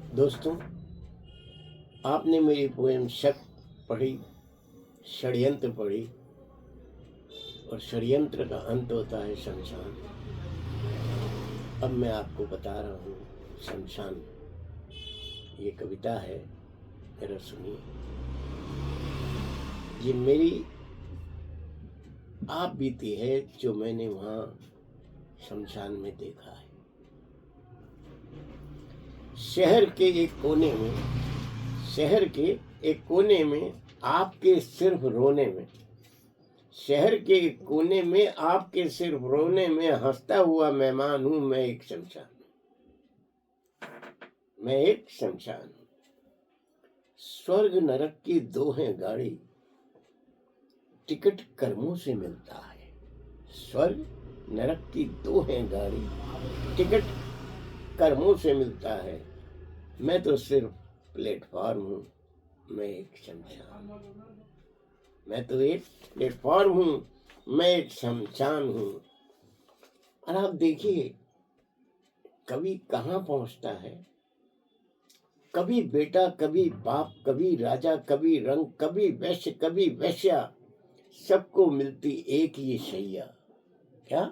दोस्तों, आपने मेरी पोएम शक पढ़ी, षड्यंत्र पढ़ी और षड्यंत्र का अंत होता है शमशान। अब मैं आपको बता रहा हूँ शमशान। ये कविता है, जरा सुनिए। ये मेरी आप बीती है जो मैंने वहाँ शमशान में देखा है। शहर के एक कोने में आपके सिर्फ रोने में, शहर के एक कोने में आपके सिर्फ रोने में हंसता हुआ मेहमान हूं मैं एक शमशान। स्वर्ग नरक की दो हैं गाड़ी, टिकट कर्मों से मिलता है। स्वर्ग नरक की दो हैं गाड़ी, टिकट कर्मों से मिलता है। मैं तो सिर्फ प्लेटफॉर्म हूँ, मैं एक शमशान। मैं तो एक प्लेटफॉर्म हूँ, मैं एक शमशान हूँ। और आप देखिए कवि कहाँ पहुँचता है। कभी बेटा, कभी बाप, कभी राजा, कभी रंग, कभी वैश्य, कभी वैश्या, सबको मिलती एक ही शैया। क्या?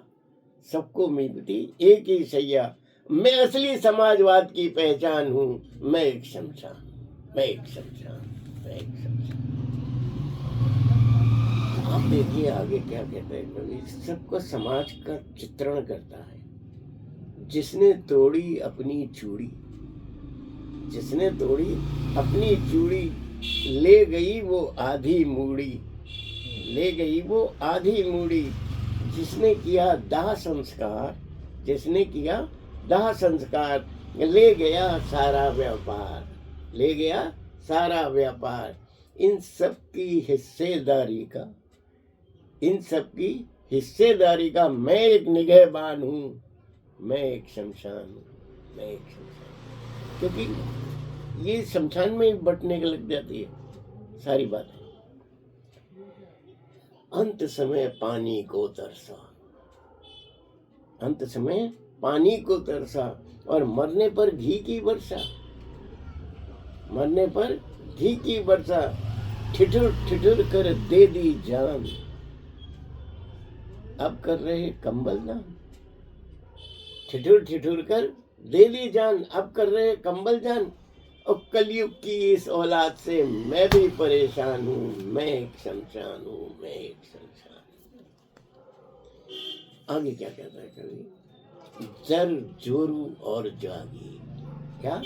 सबको मिलती एक ही शैया। मैं असली समाजवाद की पहचान हूँ, मैं एक शमशान, मैं एक शमशान, मैं एक शमशान। आप देखिए आगे क्या कहते हैं कवि। सबको समाज का चित्रण करता है। जिसने तोड़ी अपनी चूड़ी, जिसने तोड़ी अपनी चूड़ी, ले गई वो आधी मूड़ी, ले गई वो आधी मूड़ी। जिसने किया दाह संस्कार, जिसने किया दाह संस्कार, ले गया सारा व्यापार, ले गया सारा व्यापार। इन सब की हिस्सेदारी का, इन सब की हिस्सेदारी का मैं एक निगहबान हूँ, मैं एक शमशान हूँ, मैं एक शमशान। क्योंकि ये शमशान में बटने के लग जाती है सारी बातें। अंत समय पानी को तरसा, अंत समय पानी को तरसा, और मरने पर घी की वर्षा, मरने पर घी की वर्षा। ठिठुर ठिठुर कर दे दी जान, अब कर रहे कंबल दान। ठिठुर ठिठुर कर दे दी जान, अब कर रहे कंबल जान। और कलयुग की इस औलाद से मैं भी परेशान हूँ, मैं एक शमशान हूँ, मैं एक शमशान। आगे क्या कहता है कवि। जर जोरू और जागीर, क्या?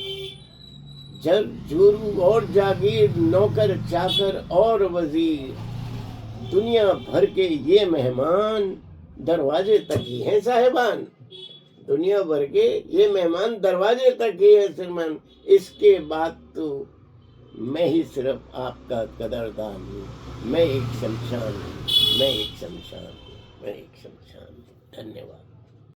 जर जोरू और जागीर, नौकर चाकर और वजीर, दुनिया भर के ये मेहमान दरवाजे तक ही हैं साहिबान। दुनिया भर के ये मेहमान दरवाजे तक ही है श्रीमान। इसके बाद तो मैं ही सिर्फ आपका कदरदान हूँ, मैं एक शमशान हूँ, मैं एक शमशान हूँ, मैं एक शमशान हूँ। धन्यवाद।